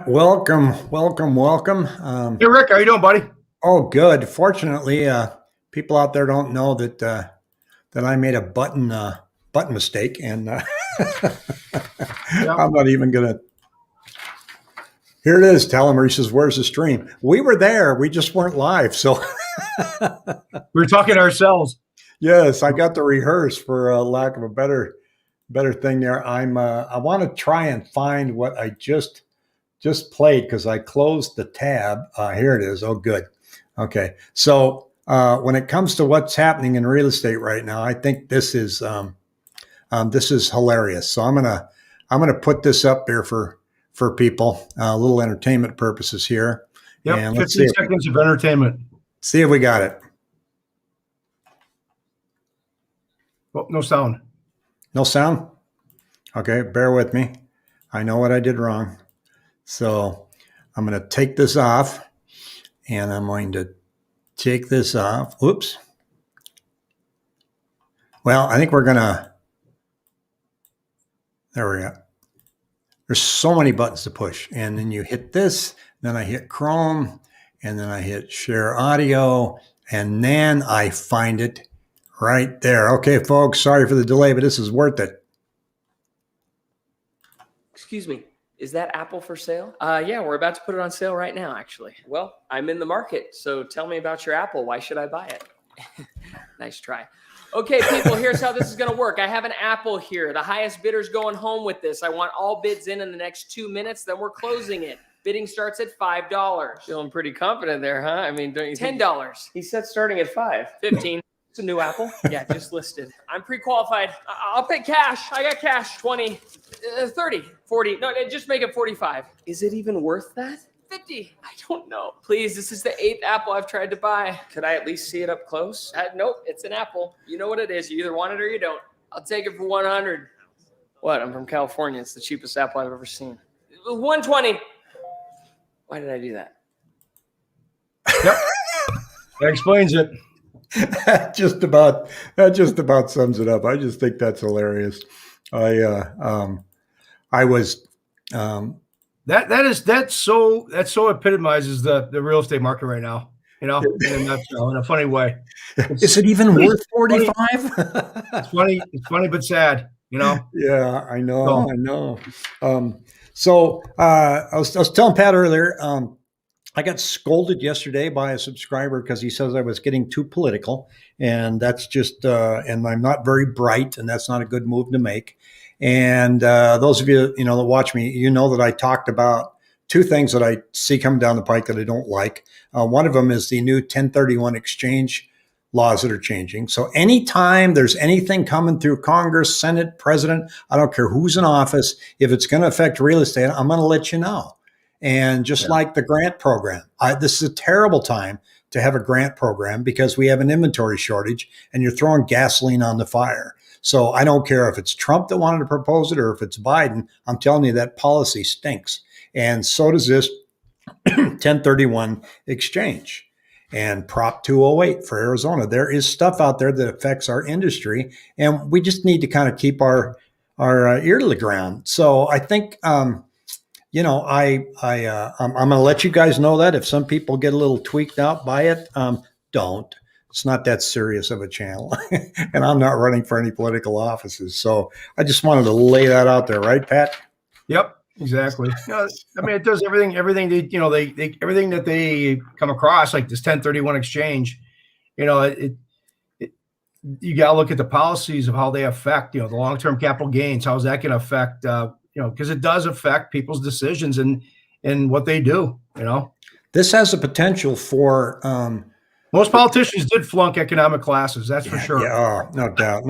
Welcome. Hey, Rick, how you doing, buddy? Oh, good. Fortunately, people out there don't know that I made a button mistake, and Yeah. I'm not even gonna. Here it is. Tell him. He says, "Where's the stream?" We were there. We just weren't live. So, We were talking to ourselves. yes, I got to rehearse for lack of a better thing. There, I want to try and find what I just played because I closed the tab. Here it is. Oh, good. Okay. So when it comes to what's happening in real estate right now, I think this is hilarious. So I'm gonna put this up there for people, little entertainment purposes here. Yep. And 15 seconds of entertainment. See if we got it. Oh, no sound. No sound. Okay. Bear with me. I know what I did wrong. So I'm going to take this off, and I'm going to take this off. Oops. Well, I think we're going to, there we go. There's so many buttons to push. And then you hit this, then I hit Chrome, and then I hit share audio, and then I find it right there. Okay, folks, sorry for the delay, but this is worth it. Excuse me. Is that Apple for sale? Yeah, we're about to put it on sale right now, actually. Well, I'm in the market, so tell me about your Apple. Why should I buy it? Nice try. Okay, people, here's how this is going to work. I have an Apple here. The highest bidder's going home with this. I want all bids in the next 2 minutes, then we're closing it. Bidding starts at $5. Feeling pretty confident there, huh? I mean, don't you think? $10. He said starting at 5. 15. It's a new Apple. Yeah, just listed. I'm pre-qualified. I'll pay cash. I got cash. 20, 30, 40. No, just make it 45. Is it even worth that? 50. I don't know. Please, this is the 8th Apple I've tried to buy. Could I at least see it up close? Nope, it's an Apple. You know what it is. You either want it or you don't. I'll take it for 100. What? I'm from California. It's the cheapest Apple I've ever seen. 120. Why did I do that? Yep. That explains it. That just about sums it up. I just think that's hilarious. That so epitomizes the real estate market right now. You know, in a funny way. Is it even worth 45? It's funny, but sad. You know. Yeah, I know. So I was telling Pat earlier. I got scolded yesterday by a subscriber because he says I was getting too political, and that's just and I'm not very bright, and that's not a good move to make. And those of you that watch me, you know that I talked about two things that I see coming down the pike that I don't like. One of them is the new 1031 exchange laws that are changing. So anytime there's anything coming through Congress, Senate, President, I don't care who's in office, if it's going to affect real estate, I'm going to let you know. And just like the grant program, this is a terrible time to have a grant program because we have an inventory shortage and you're throwing gasoline on the fire. So I don't care if it's Trump that wanted to propose it or if it's Biden. I'm telling you that policy stinks. And so does this 1031 exchange and Prop 208 for Arizona. There is stuff out there that affects our industry, and we just need to kind of keep our ear to the ground. So I think, I'm going to let you guys know that if some people get a little tweaked out by it, don't. It's not that serious of a channel, and I'm not running for any political offices. So I just wanted to lay that out there, right, Pat? Yep, exactly. I mean, it does everything they everything that they come across, like this 1031 exchange. You got to look at the policies of how they affect, the long-term capital gains. How's that going to affect, because it does affect people's decisions and what they do. This has the potential for. Most politicians did flunk economic classes. That's for sure. Yeah, no doubt.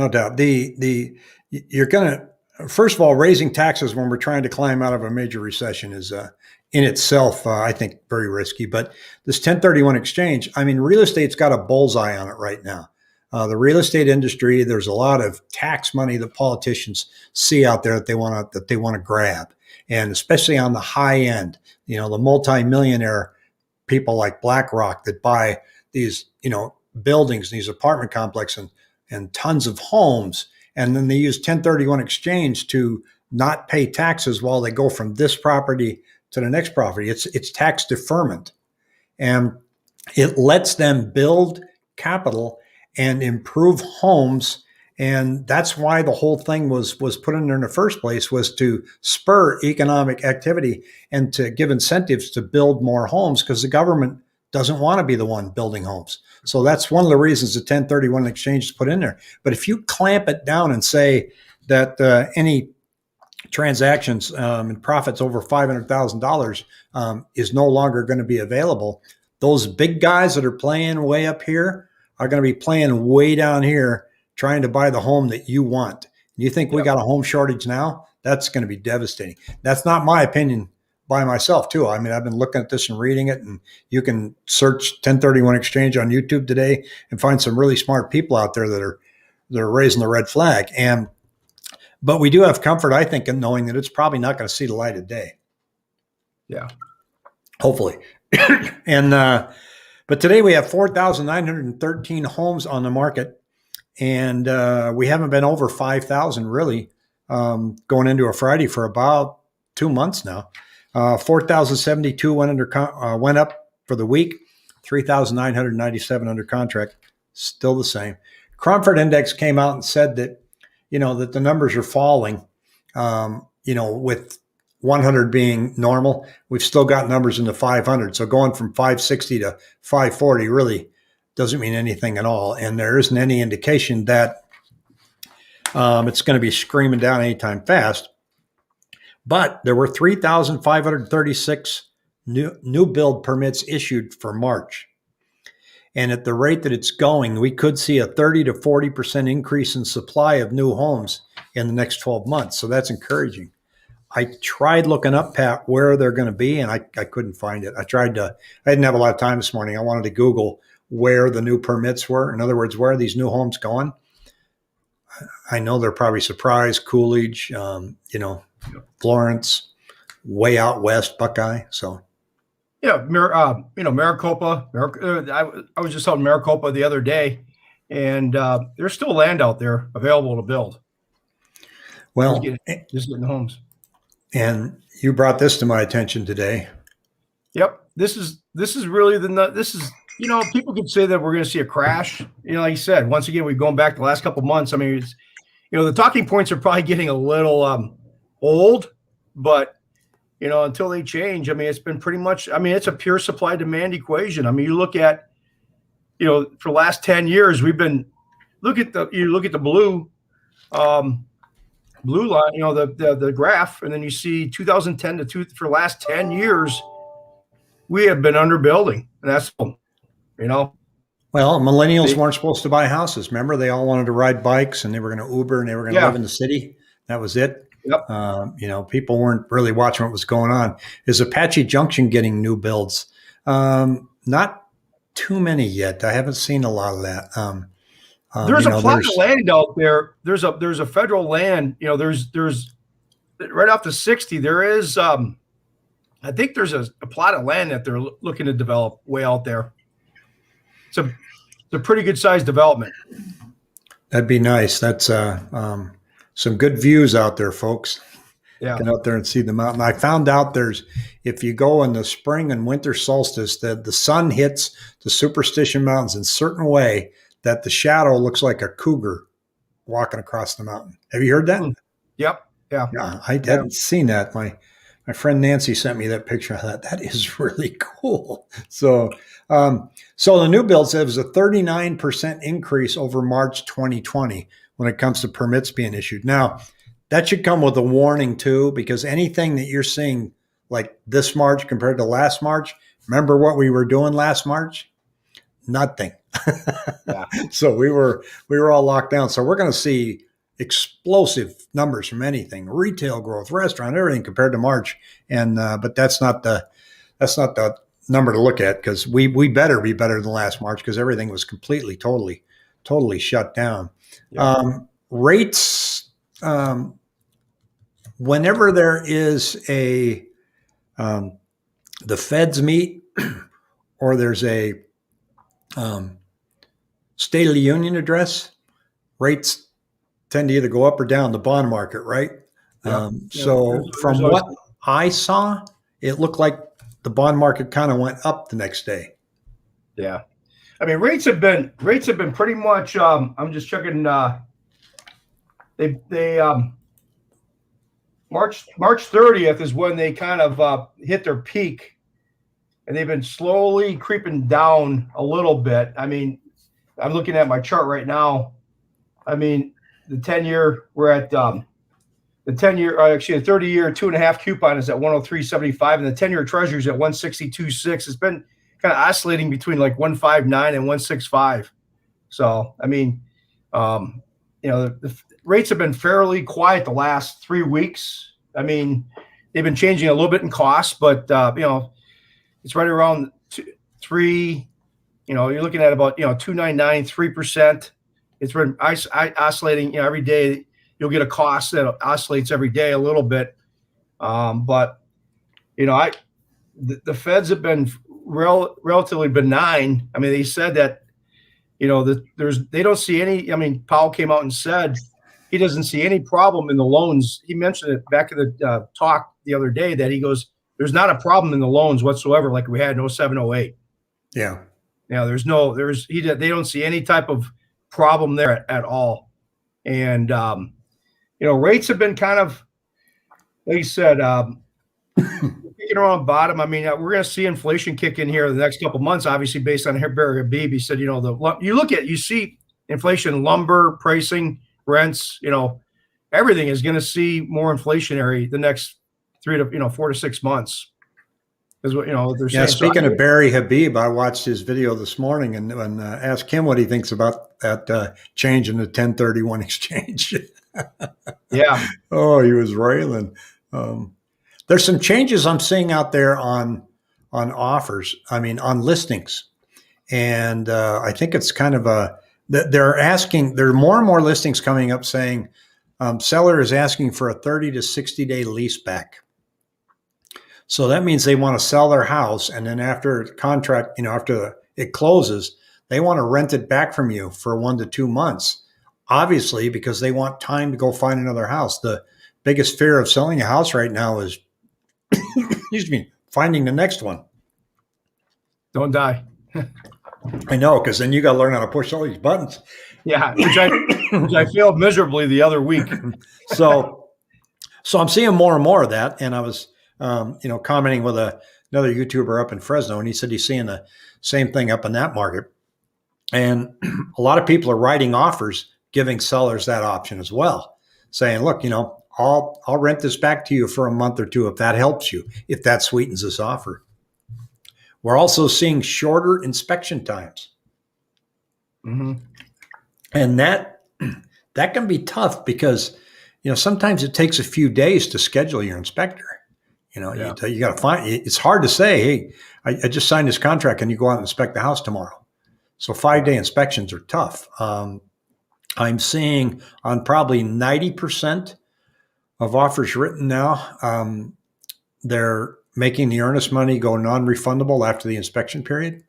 You're going to, first of all, raising taxes when we're trying to climb out of a major recession is in itself, I think, very risky. But this 1031 exchange, I mean, real estate's got a bullseye on it right now. The real estate industry, there's a lot of tax money that politicians see out there that they want to grab, and especially on the high end, the multimillionaire people like BlackRock that buy these, buildings, these apartment complexes and tons of homes. And then they use 1031 exchange to not pay taxes while they go from this property to the next property. It's tax deferment, and it lets them build capital and improve homes. And that's why the whole thing was put in there in the first place, was to spur economic activity and to give incentives to build more homes, because the government doesn't want to be the one building homes. So that's one of the reasons the 1031 exchange is put in there. But if you clamp it down and say that any transactions and profits over $500,000 is no longer going to be available, those big guys that are playing way up here are going to be playing way down here, trying to buy the home that you want. You think we got a home shortage now? That's going to be devastating. That's not my opinion by myself too. I mean, I've been looking at this and reading it, and you can search 1031 exchange on YouTube today and find some really smart people out there that are raising the red flag. But we do have comfort, I think, in knowing that it's probably not going to see the light of day. Yeah. Hopefully. But today we have 4,913 homes on the market. And we haven't been over 5,000 really going into a Friday for about 2 months now. 4,072 went up for the week. 3,997 under contract, still the same. Cromford Index came out and said that that the numbers are falling. With 100 being normal, we've still got numbers in the 500. So going from 560 to 540 really doesn't mean anything at all. And there isn't any indication that it's going to be screaming down anytime fast. But there were 3,536 new build permits issued for March. And at the rate that it's going, we could see a 30 to 40% increase in supply of new homes in the next 12 months. So that's encouraging. I tried looking up, Pat, where they're going to be, and I couldn't find it. I didn't have a lot of time this morning. I wanted to Google where the new permits were. In other words, where are these new homes going? I know they're probably Surprise, Coolidge, Florence, way out west, Buckeye. So, yeah, Maricopa. I was just out in Maricopa the other day, and there's still land out there available to build. Well, just getting homes. And you brought this to my attention today. Yep, this is really people could say that we're going to see a crash. Like you said, once again, we've gone back the last couple of months. I mean, it's, the talking points are probably getting a little old, but until they change, I mean, it's been pretty much. I mean, it's a pure supply demand equation. I mean, you look at, for the last 10 years, we've been look at the blue line, the graph, and then you see 2010 to for the last 10 years, we have been underbuilding, and that's. Well, millennials weren't supposed to buy houses. Remember, they all wanted to ride bikes, and they were going to Uber, and they were going to live in the city. That was it. Yep. People weren't really watching what was going on. Is Apache Junction getting new builds? Not too many yet. I haven't seen a lot of that. There's a plot of land out there. There's a federal land. There's right off the 60. There is. I think there's a plot of land that they're looking to develop way out there. It's a pretty good sized development. That'd be nice. That's some good views out there, folks. Yeah. Get out there and see the mountain. I found out if you go in the spring and winter solstice, that the sun hits the Superstition Mountains in a certain way that the shadow looks like a cougar walking across the mountain. Have you heard that? Yep. Yeah. Yeah, I hadn't seen that. My friend Nancy sent me that picture. I thought that is really cool. So the new builds, it was a 39% increase over March 2020 when it comes to permits being issued. Now, that should come with a warning too, because anything that you're seeing like this March compared to last March, remember what we were doing last March? Nothing. Yeah. So we were all locked down. So we're going to see explosive numbers from anything, retail growth, restaurant, everything compared to March. And but that's not the number to look at, because we better be better than last March, because everything was completely, totally shut down. Yeah. Rates, whenever there is the Feds meet or there's a State of the Union address, rates tend to either go up or down, the bond market, right? Yeah. So from what I saw it looked like the bond market kind of went up the next day. Yeah. I mean, rates have been pretty much, I'm just checking, March 30th is when they kind of hit their peak, and they've been slowly creeping down a little bit. I mean, I'm looking at my chart right now. I mean, the 10-year, we're at the 10-year, actually the 30-year 2.5 coupon is at 103.75, and the 10-year treasury is at 162.6. It's been kind of oscillating between like 159 and 165. So, I mean, the rates have been fairly quiet the last 3 weeks. I mean, they've been changing a little bit in cost, but it's right around 3. You're looking at about 2.99, 3%. It's been oscillating. Every day you'll get a cost that oscillates every day a little bit. But the feds have been relatively benign. I mean, they said that they don't see any. I mean, Powell came out and said he doesn't see any problem in the loans. He mentioned it back in the talk the other day that he goes, there's not a problem in the loans whatsoever like we had in 07, 08. Yeah. They don't see any type of problem there at all. And, rates have been kind of, like you said, kicking around bottom. I mean, we're going to see inflation kick in here the next couple of months, obviously, based on Barry Habib. He said, you see inflation, lumber, pricing, rents, everything is going to see more inflationary the next 4 to 6 months. Is what they're saying. Speaking of Barry Habib, I watched his video this morning and asked him what he thinks about that change in the 1031 exchange. Yeah. Oh, he was railing. There's some changes I'm seeing out there on offers. I mean, on listings, and I think it's kind of there are more and more listings coming up saying seller is asking for a 30 to 60 day lease back. So that means they want to sell their house, and then after contract, after it closes, they want to rent it back from you for 1 to 2 months. Obviously, because they want time to go find another house. The biggest fear of selling a house right now is, excuse me, finding the next one. Don't die. I know, because then you got to learn how to push all these buttons. Yeah, which I failed miserably the other week. So I'm seeing more and more of that, and I was commenting with another YouTuber up in Fresno, and he said he's seeing the same thing up in that market. And a lot of people are writing offers, giving sellers that option as well, saying, look, I'll rent this back to you for a month or two if that helps you, if that sweetens this offer. We're also seeing shorter inspection times. Mm-hmm. And that can be tough because, sometimes it takes a few days to schedule your inspector. You got to find, it's hard to say, hey, I just signed this contract and you go out and inspect the house tomorrow. So 5-day inspections are tough. I'm seeing on probably 90% of offers written now, they're making the earnest money go non-refundable after the inspection period.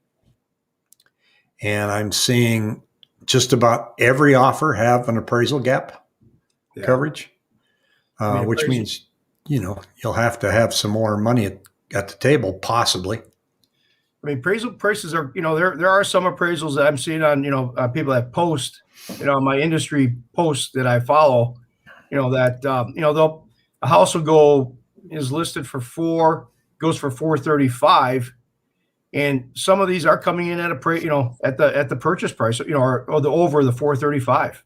And I'm seeing just about every offer have an appraisal gap coverage, which means, you'll have to have some more money at the table, possibly. I mean, appraisal prices are, there are some appraisals that I'm seeing on, people that post, my industry posts that I follow, that, a house will is listed for goes for 435. And some of these are coming in at at the purchase price, or over the 435.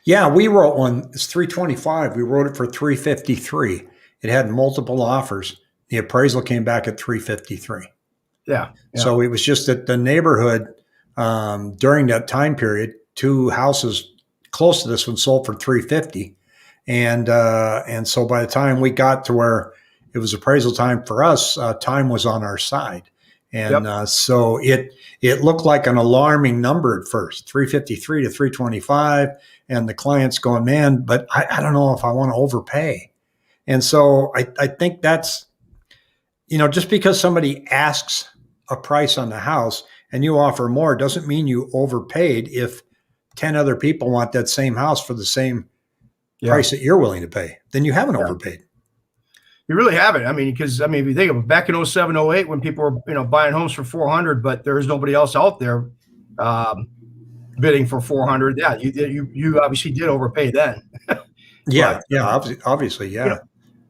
Yeah, we wrote one. It's 325. We wrote it for 353. It had multiple offers. The appraisal came back at 353. Yeah. So it was just that the neighborhood during that time period, 2 houses close to this one sold for 350, and so by the time we got to where it was appraisal time for us, time was on our side. And so it looked like an alarming number at first, 353 to 325. And the client's going, man, but I don't know if I want to overpay. And so I think that's, just because somebody asks a price on the house and you offer more doesn't mean you overpaid if 10 other people want that same house for the same price that you're willing to pay. Then you haven't overpaid. You really haven't. I mean, because if you think of it, back in 07, 08, when people were buying homes for 400, but there was nobody else out there bidding for 400. Yeah, you obviously did overpay then. Yeah, But, obviously, yeah.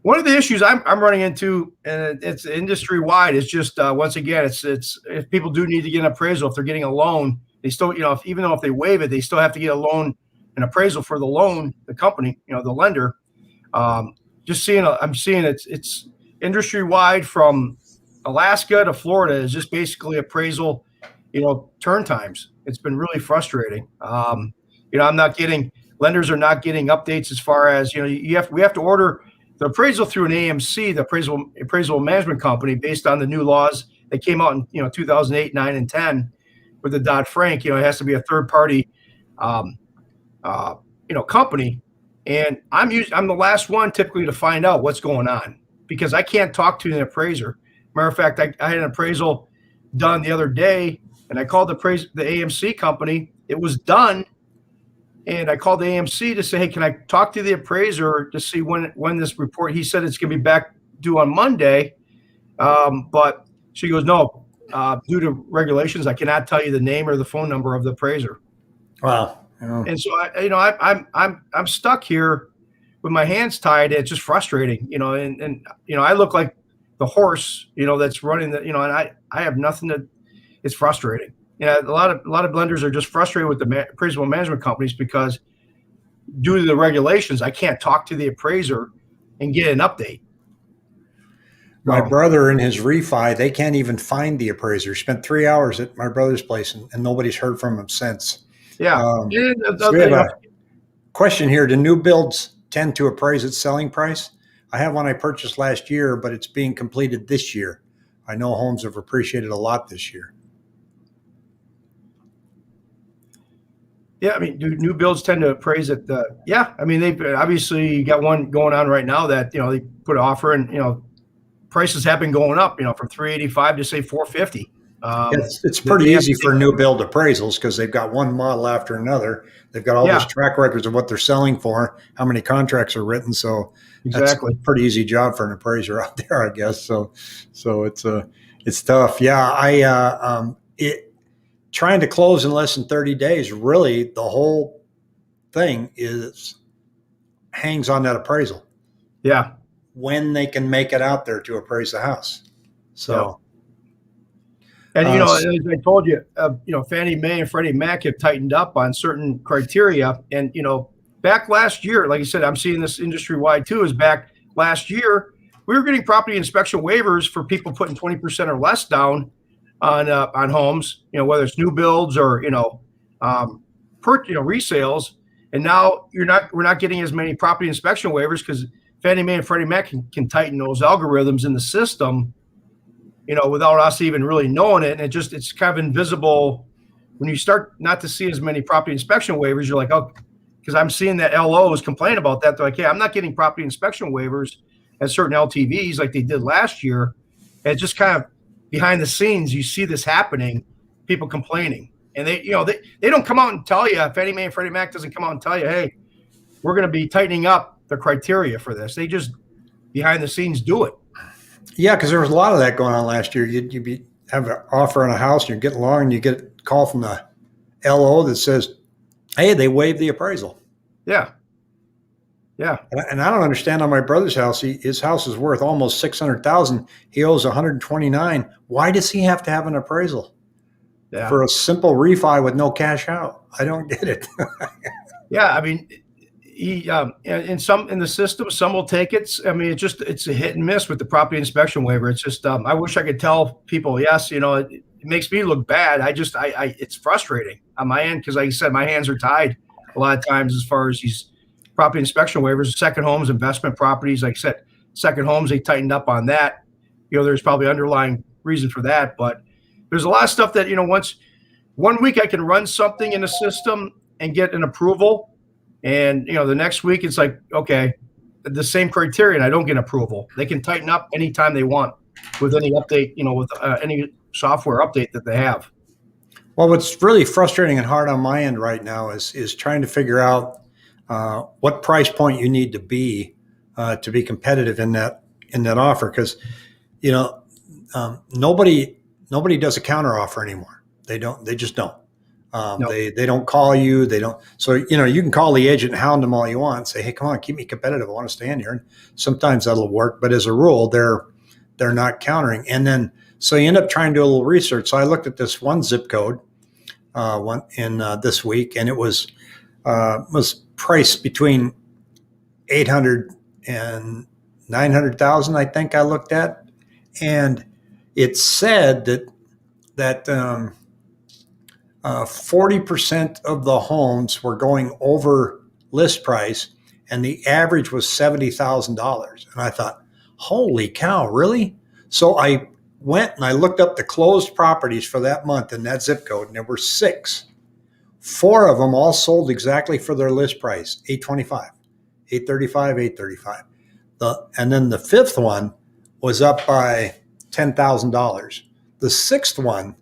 One of the issues I'm running into, and it's industry wide, is just once again, it's if people do need to get an appraisal, if they're getting a loan, they still, even though if they waive it, they still have to get a loan, an appraisal for the loan, the company, the lender. I'm seeing it's industry wide from Alaska to Florida is just basically appraisal, turn times. It's been really frustrating. Lenders are not getting updates as far as, we have to order the appraisal through an AMC, the appraisal management company, based on the new laws that came out in 2008, 9, and 10 with the Dodd-Frank. It has to be a third party, company, and I'm the last one typically to find out what's going on because I can't talk to an appraiser. Matter of fact, I had an appraisal done the other day, and I called the AMC company. It was done. And I called the AMC to say, hey, can I talk to the appraiser to see when this report? He said it's going to be back due on Monday, but she goes, no, due to regulations, I cannot tell you the name or the phone number of the appraiser. Wow. And so I'm stuck here with my hands tied. It's just frustrating, and I look like the horse, that's running and I have nothing to. It's frustrating. A lot of lenders are just frustrated with the appraisal management companies because due to the regulations, I can't talk to the appraiser and get an update. My brother in his refi, they can't even find the appraiser. Spent 3 hours at my brother's place and nobody's heard from him since. Yeah. So we have a question here. Do new builds tend to appraise at selling price? I have one I purchased last year, but it's being completed this year. I know homes have appreciated a lot this year. Yeah, do new builds tend to appraise at the? Yeah, they've obviously got one going on right now that they put an offer and prices have been going up from 385 to say 450. It's pretty easy for new build appraisals because they've got one model after another. They've got all these track records of what they're selling for, how many contracts are written. So exactly, that's a pretty easy job for an appraiser out there, I guess. So it's tough. Yeah, trying to close in less than 30 days, really the whole thing hangs on that appraisal. Yeah. When they can make it out there to appraise the house. So, and as I told you, Fannie Mae and Freddie Mac have tightened up on certain criteria. And, back last year, like I said, I'm seeing this industry wide too, is back last year, we were getting property inspection waivers for people putting 20% or less down on homes, whether it's new builds or, resales. And now we're not getting as many property inspection waivers because Fannie Mae and Freddie Mac can tighten those algorithms in the system, without us even really knowing it. And it's kind of invisible when you start not to see as many property inspection waivers. You're like, oh, because I'm seeing that LOs complain about that. They're like, hey, I'm not getting property inspection waivers at certain LTVs like they did last year. And it's just kind of behind the scenes, you see this happening, people complaining. And they don't come out and tell you, Fannie Mae and Freddie Mac doesn't come out and tell you, hey, we're going to be tightening up the criteria for this. They just behind the scenes do it. Yeah, because there was a lot of that going on last year. You'd have an offer on a house, and you're getting along, and you get a call from the LO that says, hey, they waived the appraisal. Yeah. Yeah. And I don't understand on my brother's house. His house is worth almost $600,000. He owes $129,000. Why does he have to have an appraisal for a simple refi with no cash out? I don't get it. Yeah. He in the system, some will take it. It's a hit and miss with the property inspection waiver. It's just, I wish I could tell people, yes, it makes me look bad. It's frustrating on my end. Cause like I said, my hands are tied a lot of times as far as these property inspection waivers, second homes, investment properties. Like I said, second homes, they tightened up on that. There's probably underlying reason for that, but there's a lot of stuff that, once 1 week I can run something in a system and get an approval. And, the next week it's like, okay, the same criteria and I don't get approval. They can tighten up anytime they want with any update, with any software update that they have. Well, what's really frustrating and hard on my end right now is trying to figure out what price point you need to be competitive in that in that offer because, you know, nobody does a counter offer anymore. They just don't. No. They don't call you. They don't. So, you know, you can call the agent and hound them all you want and say, hey, come on, keep me competitive. I want to stand here. And sometimes that'll work. But as a rule, they're not countering. And then, so you end up trying to do a little research. So I looked at this one zip code this week, and it was priced between 800 and 900,000, I think I looked at. And it said that 40% of the homes were going over list price, and the average was $70,000. And I thought, holy cow, really? So I went and I looked up the closed properties for that month in that zip code, and there were 6. 4 of them all sold exactly for their list price, $825, $835, $835. And then the 5th one was up by $10,000. The 6th one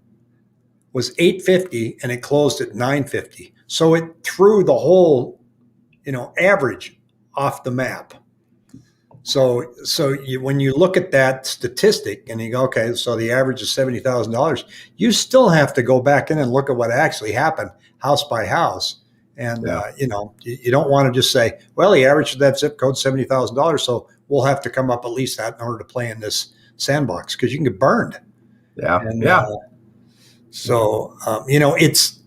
was $850, and it closed at $950. So it threw the whole, average off the map. So when you look at that statistic and you go, okay, so the average is $70,000, you still have to go back in and look at what actually happened house by house. And, you don't want to just say, well, the average of that zip code is $70,000. So we'll have to come up at least that in order to play in this sandbox, because you can get burned. Yeah. And,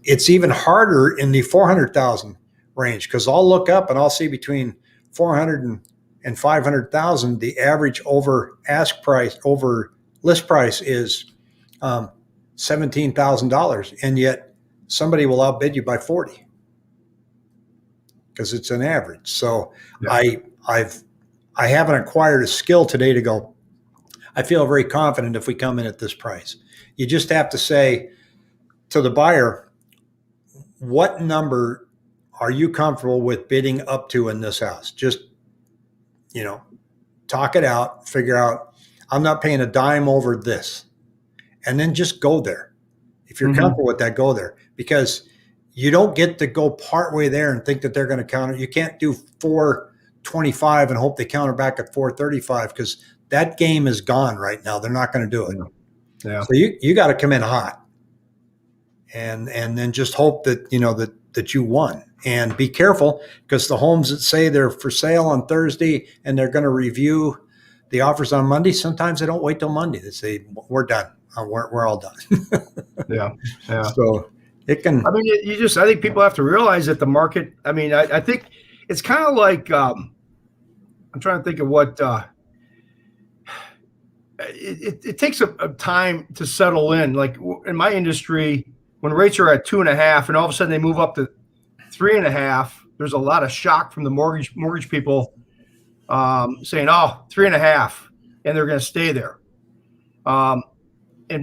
it's even harder in the 400,000 range, because I'll look up and I'll see between 400 and 500,000, the average over ask price, over list price is $17,000, and yet somebody will outbid you by 40 because it's an average. So I haven't acquired a skill today to go, I feel very confident if we come in at this price. You just have to say to the buyer, what number are you comfortable with bidding up to in this house? Just, talk it out, figure out, I'm not paying a dime over this. And then just go there. If you're comfortable with that, go there, because you don't get to go partway there and think that they're going to counter. You can't do 425 and hope they counter back at 435, because that game is gone right now. They're not going to do it. Yeah. So you got to come in hot, and then just hope that that you won. And be careful, because the homes that say they're for sale on Thursday and they're going to review the offers on Monday, sometimes they don't wait till Monday. They say, we're done. We're all done. Yeah. So it can. I mean, I think people have to realize that the market, I think it's kind of like, I'm trying to think of what, it takes a time to settle in. Like in my industry, when rates are at 2.5 and all of a sudden they move up to 3.5, there's a lot of shock from the mortgage people saying, oh, 3.5, and they're going to stay there. And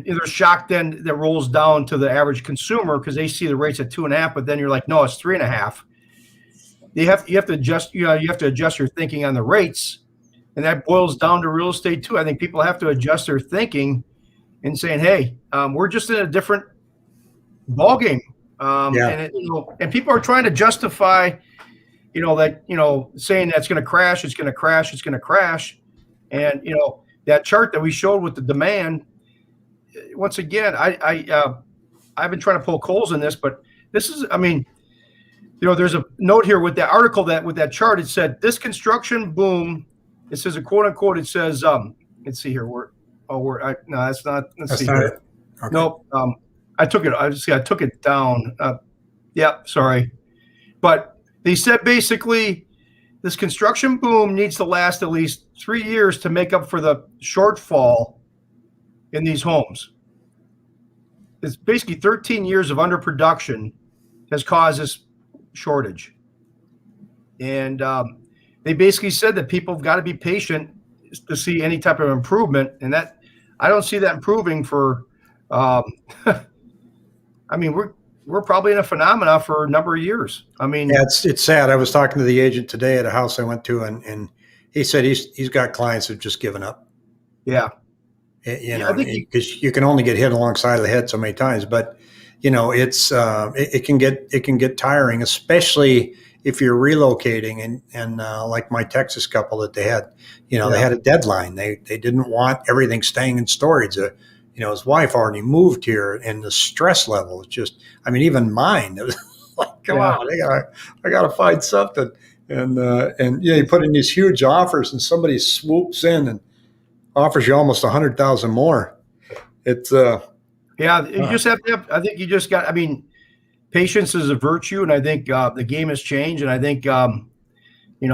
there's shock then that rolls down to the average consumer because they see the rates at 2.5, but then you're like, no, it's 3.5. You have to adjust. You have to adjust your thinking on the rates, and that boils down to real estate too. I think people have to adjust their thinking and saying, hey, we're just in a different ball game. And people are trying to justify, that, saying that's going to crash, it's going to crash, it's going to crash. And, that chart that we showed with the demand, once again, I've been trying to pull coals in this, but this is, there's a note here with that article with that chart. It said this construction boom, it says a quote unquote, it says, let's see here. No, that's not, let's see here. Okay. Nope. I took it down. Sorry. But they said basically this construction boom needs to last at least 3 years to make up for the shortfall in these homes. It's basically 13 years of underproduction has caused this shortage. And they basically said that people have got to be patient to see any type of improvement. And that I don't see that improving for we're probably in a phenomena for a number of years. It's sad. I was talking to the agent today at a house I went to, and he said he's got clients who've just given up. Yeah. I think because you can only get hit alongside of the head so many times, but it can get tiring, especially if you're relocating and like my Texas couple that they had, they had a deadline. They didn't want everything staying in storage. His wife already moved here, and the stress level is just, even mine, it was like, come on, I gotta find something. And you put in these huge offers and somebody swoops in and offers you almost 100,000 more. It's you just have to have, I think you just got, patience is a virtue. And I think the game has changed. And I think,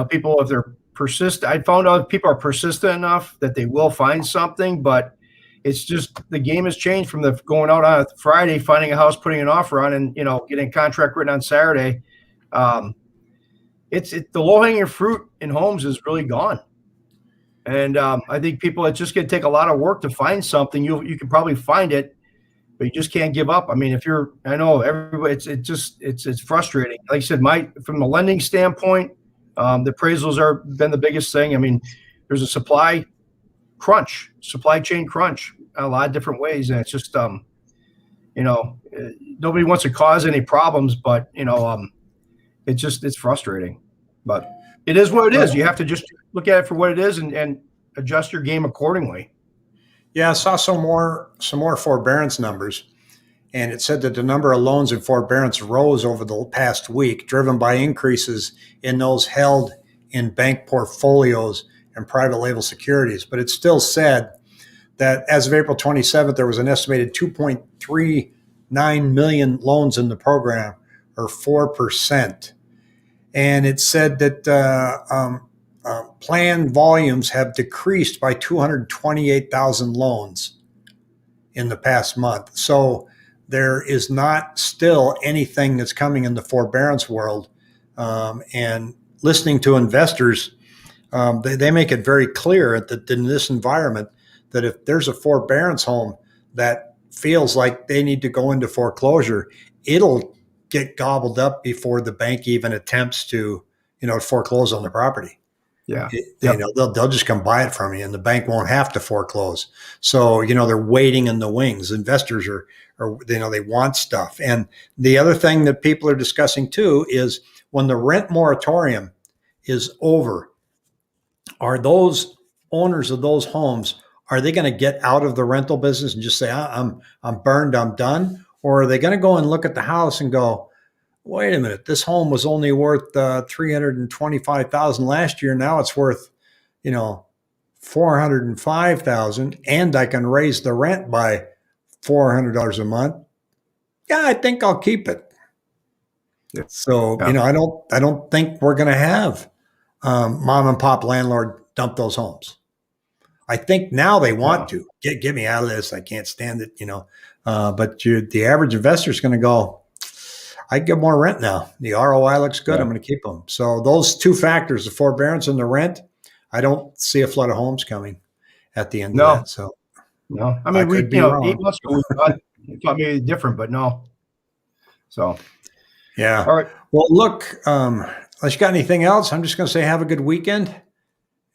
people, if they're persistent, I found out people are persistent enough that they will find something, but it's just, the game has changed from the going out on Friday, finding a house, putting an offer on, and, getting a contract written on Saturday. The low hanging fruit in homes is really gone. And I think people, it's just going to take a lot of work to find something. You can probably find it, but you just can't give up. I know everybody, it's frustrating. Like I said, from the lending standpoint, the appraisals been the biggest thing. There's a supply chain crunch a lot of different ways. And it's just, nobody wants to cause any problems, but it's frustrating, but it is what it is. You have to just look at it for what it is and adjust your game accordingly. Yeah, I saw some more forbearance numbers, and it said that the number of loans in forbearance rose over the past week, driven by increases in those held in bank portfolios and private label securities. But it still said that as of April 27th, there was an estimated 2.39 million loans in the program, or 4%. And it said that planned volumes have decreased by 228,000 loans in the past month. So there is not still anything that's coming in the forbearance world. And listening to investors, they make it very clear that in this environment, that if there's a forbearance home that feels like they need to go into foreclosure, it'll get gobbled up before the bank even attempts to, foreclose on the property. Yeah. They'll just come buy it from you, and the bank won't have to foreclose. So, they're waiting in the wings. Investors are they want stuff. And the other thing that people are discussing too is when the rent moratorium is over, are those owners of those homes, are they going to get out of the rental business and just say, I'm burned, I'm done? Or are they going to go and look at the house and go, wait a minute, this home was only worth $325,000 last year. Now it's worth, $405,000, and I can raise the rent by $400 a month. Yeah, I think I'll keep it. Yeah. So, I don't think we're going to have mom and pop landlord dump those homes. I think now they want to get me out of this. I can't stand it, but the average investor is going to go, I get more rent now. The ROI looks good. I'm going to keep them. So those two factors, the forbearance and the rent, I don't see a flood of homes coming at the end of that. So no, I could be wrong. 8 months ago, we thought maybe different, but no. So, yeah. All right. Well, look, unless you got anything else, I'm just going to say have a good weekend.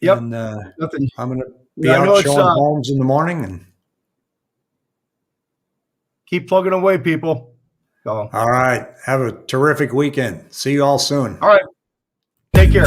Yep. And Nothing. I'm going to be out showing homes in the morning and keep plugging away, people. So. All right. Have a terrific weekend. See you all soon. All right. Take care.